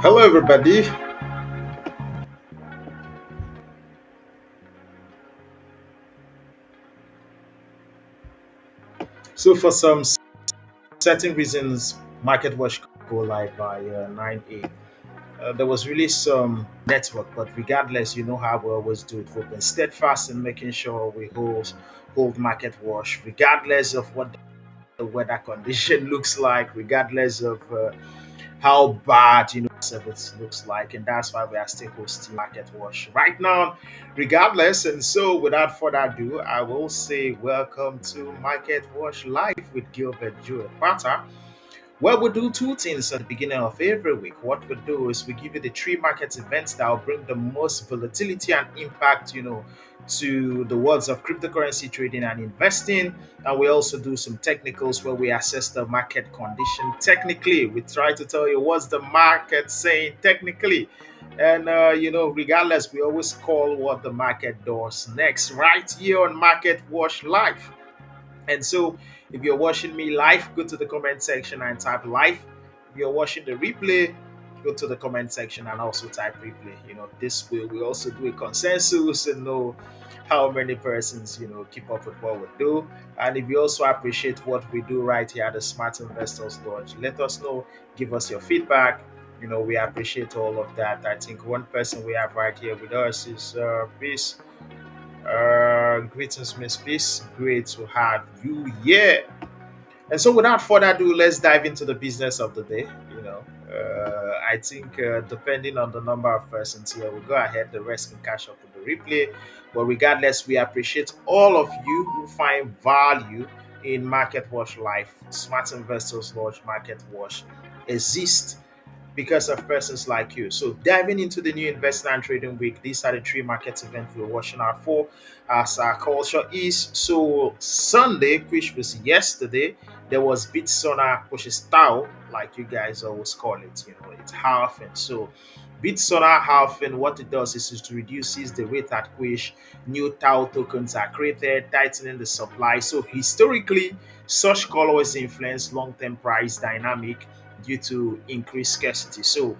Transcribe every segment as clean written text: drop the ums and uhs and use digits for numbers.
Hello, everybody. So, for some certain reasons, Market Watch could go live by 9 8. There was really some network, but regardless, you know how we always do it. We've been steadfast in making sure we hold Market Watch, regardless of what the weather condition looks like, regardless of how bad it looks like, and that's why we are still hosting Market Wash right now, regardless. And so, without further ado, I will say welcome to Market Wash Live with Gilbert Joekpata. Well, we do two things at the beginning of every week. What we do is we give you the three market events that will bring the most volatility and impact, to the worlds of cryptocurrency trading and investing. And we also do some technicals where we assess the market condition technically. We try to tell you what's the market saying technically. And, regardless, we always call what the market does next, right here on Market Wash Live. And so, if you're watching me live, go to the comment section and type live. If you're watching the replay, go to the comment section and also type replay. This way we also do a consensus and know how many persons, keep up with what we do. And if you also appreciate what we do right here at the Smart Investors Lodge, let us know, give us your feedback. We appreciate all of that. I think one person we have right here with us is Peace. Greetings, Miss Peace. Great to have you here. And so, without further ado, let's dive into the business of the day. I think depending on the number of persons here, we'll go ahead. The rest can catch up with the replay. But regardless, we appreciate all of you who find value in Market Watch Life. Smart Investors Launch Market Watch exists because of persons like you. So diving into the new investment and trading week, these are the three market events we're watching out for as our culture is. So Sunday, which was yesterday, there was Bitsona, which is Tau, like you guys always call it. It's half, and so Bitsona half, and what it does is to reduces the rate at which new Tau tokens are created, tightening the supply. So historically, such colors influence long-term price dynamic due to increased scarcity. So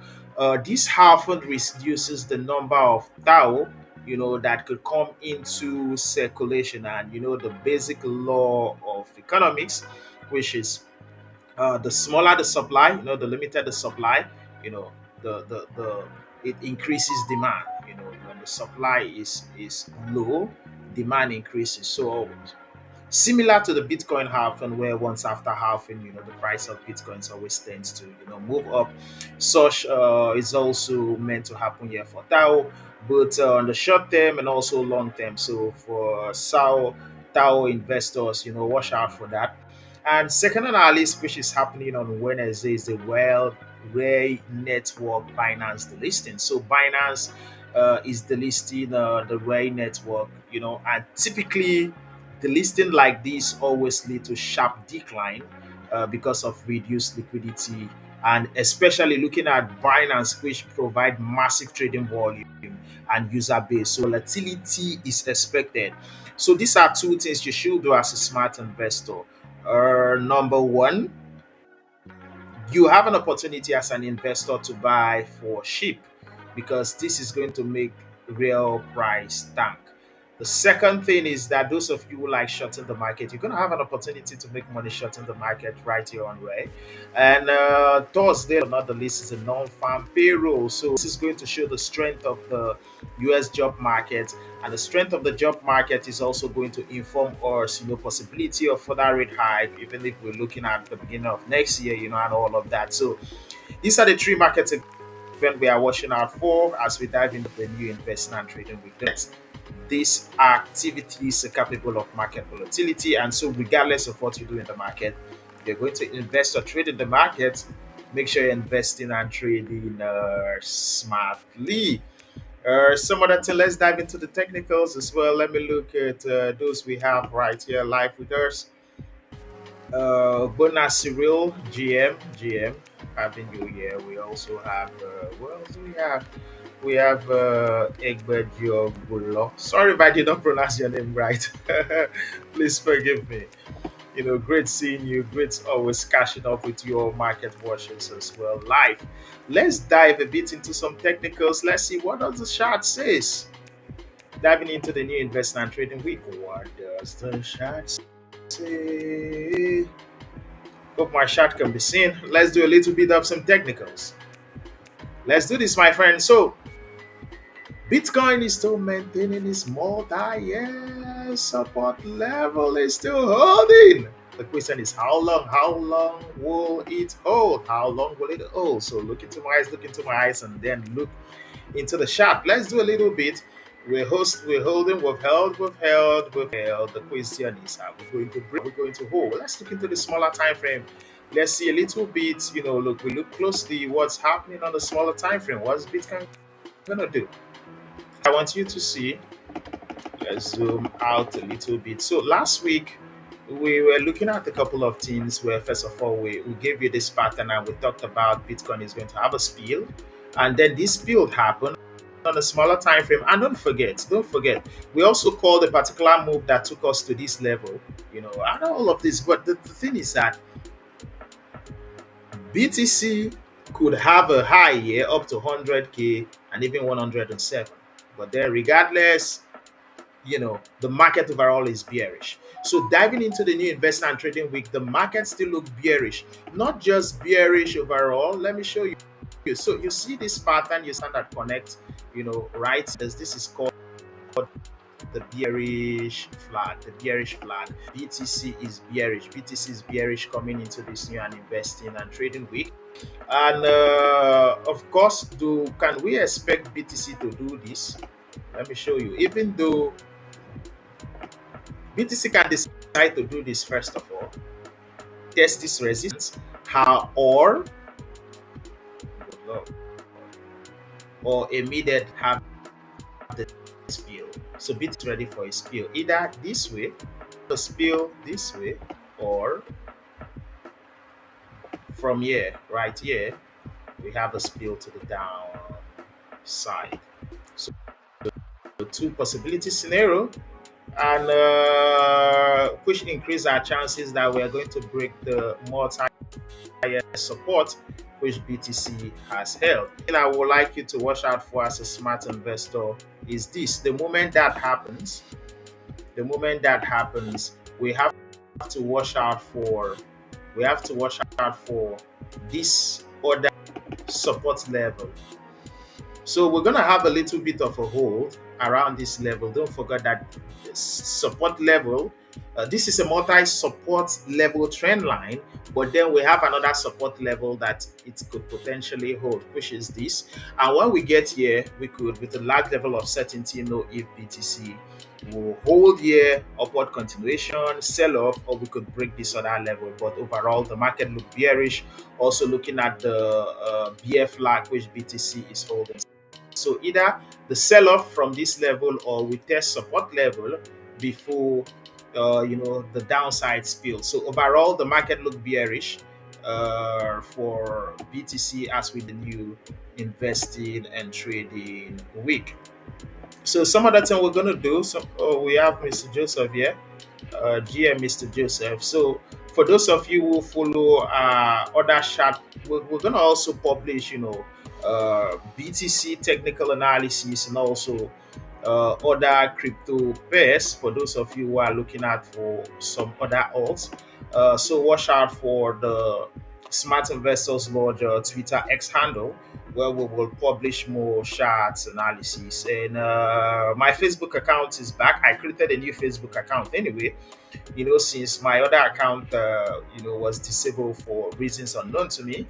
this often reduces the number of Tau, that could come into circulation. And the basic law of economics, which is the smaller the supply, the limited the supply, you know, the it increases demand. When the supply is low, demand increases. So similar to the Bitcoin halving, where once after halving, the price of Bitcoins always tends to, move up. Such is also meant to happen here for Tau, but on the short term and also long term. So for Tau investors, watch out for that. And second on our list, which is happening on Wednesday, is the Ray Network Binance delisting. So Binance is delisting the Ray Network, and typically the listing like this always lead to sharp decline because of reduced liquidity, and especially looking at Binance, which provide massive trading volume and user base. So volatility is expected. So these are two things you should do as a smart investor. Number one, you have an opportunity as an investor to buy for cheap because this is going to make real price tank. The second thing is that those of you who like shorting the market, you're going to have an opportunity to make money shorting the market right here on Ray. And Thursday, not the least, is a non-farm payroll. So this is going to show the strength of the US job market, and the strength of the job market is also going to inform us, possibility of further rate hike, even if we're looking at the beginning of next year, and all of that. So these are the three market events we are watching out for as we dive into the new investment and trading week. These activities are capable of market volatility, and so regardless of what you do in the market, if you're going to invest or trade in the market, make sure you're investing and trading smartly. Some other thing, let's dive into the technicals as well. Let me look at those we have right here live with us. Bona Cyril, GM, having you here. We also have, what else do we have? We have Egbert Sorry if I did not pronounce your name right. Please forgive me. Great seeing you. Great always catching up with your market watchers as well. Live. Let's dive a bit into some technicals. Let's see what does the chart says. Diving into the new investment and trading week. What does the chart say? Hope my chart can be seen. Let's do a little bit of some technicals. Let's do this, my friend. So, Bitcoin is still maintaining its multi-year support level. It's still holding. The question is how long? How long will it hold? How long will it hold? So look into my eyes, and then look into the chart. Let's do a little bit. We're holding, we've held. The question is, are we going to break? We're going to hold. Let's look into the smaller time frame. Let's see a little bit. We look closely what's happening on the smaller time frame. What's Bitcoin gonna do? I want you to see. Let's zoom out a little bit. So last week we were looking at a couple of things where first of all we gave you this pattern and we talked about Bitcoin is going to have a spill, and then this spill happened on a smaller time frame. And don't forget, we also called a particular move that took us to this level. And all of this, but the thing is that BTC could have a high year up to 100K and even 107. But then, regardless, the market overall is bearish. So, diving into the new investment and trading week, the market still look bearish. Not just bearish overall. Let me show you. So, you see this pattern, you standard connect, right? This is called the bearish flag. The bearish flag. BTC is bearish. BTC is bearish coming into this new and investing and trading week. And of course, can we expect BTC to do this? Let me show you. Even though BTC can decide to do this, first of all, test this resistance, how or immediate have the spill. So BTC is ready for a spill, either this way, the spill this way, or from here, right here, we have a spill to the downside. So the two possibility scenario, and which increase our chances that we are going to break the multi-year support which BTC has held. And I would like you to watch out for as a smart investor is this: the moment that happens, we have to watch out for this other support level. So we're gonna have a little bit of a hold around this level. Don't forget that support level. This is a multi-support level trend line, but then we have another support level that it could potentially hold, which is this. And when we get here, we could, with a large level of certainty, know if BTC will hold here, upward continuation, sell off, or we could break this other level. But overall, the market looked bearish. Also looking at the BF flag, which BTC is holding. So either the sell-off from this level, or we test support level before the downside spill. So overall, the market looked bearish for BTC as with the new investing and trading week. So some other thing we're gonna do. So we have Mr. Joseph here, GM Mr. Joseph. So for those of you who follow other chat, we're gonna also publish, BTC technical analysis, and also other crypto pairs for those of you who are looking at for some other alts. So watch out for the Smart Investors Lodge Twitter X handle, where we will publish more charts analysis. And my Facebook account is back. I created a new Facebook account anyway, since my other account was disabled for reasons unknown to me.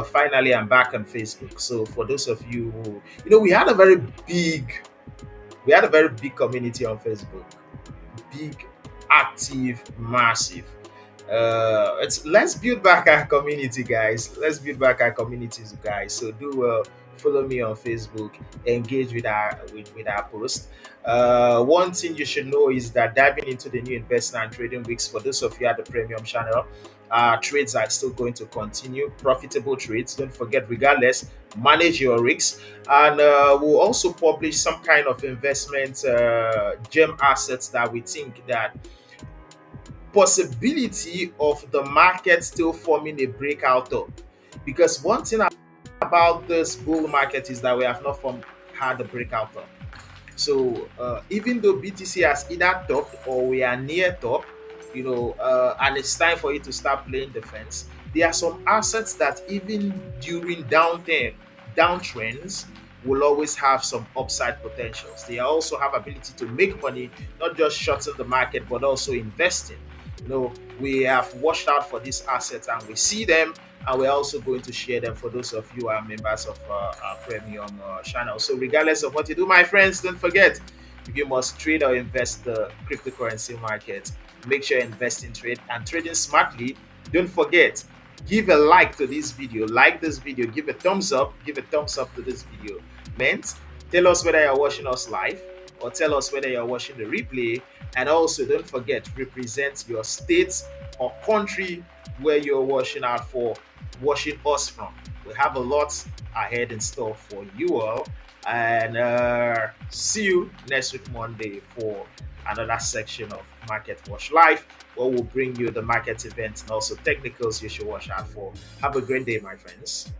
Finally, I'm back on Facebook. So for those of you who, we had a very big community on Facebook, big, active, massive. Let's build back our community, guys. Let's build back our communities, guys. So do follow me on Facebook, engage with our post. One thing you should know is that diving into the new investment and trading weeks, for those of you at the premium channel, trades are still going to continue, profitable trades. Don't forget, regardless, manage your risks. And we'll also publish some kind of investment gem assets that we think that possibility of the market still forming a breakout up. Because one thing about this bull market is that we have not had a breakout up. So even though BTC has either topped or we are near top, and it's time for it to start playing defense, there are some assets that even during downtrends will always have some upside potentials. They also have ability to make money, not just shorting the market, but also investing. We have watched out for these assets and we see them, and we're also going to share them for those of you who are members of our premium channel. So regardless of what you do, my friends, don't forget, if you must trade or invest the cryptocurrency market, make sure you invest in trade and trading smartly. Don't forget, give a like to this video, like this video, give a thumbs up, to this video. Meant, tell us whether you're watching us live or tell us whether you're watching the replay. And also, don't forget, represent your state or country where you're watching us from. We have a lot ahead in store for you all. And see you next week, Monday, for another section of Market Watch Live, where we'll bring you the market events and also technicals you should watch out for. Have a great day, my friends.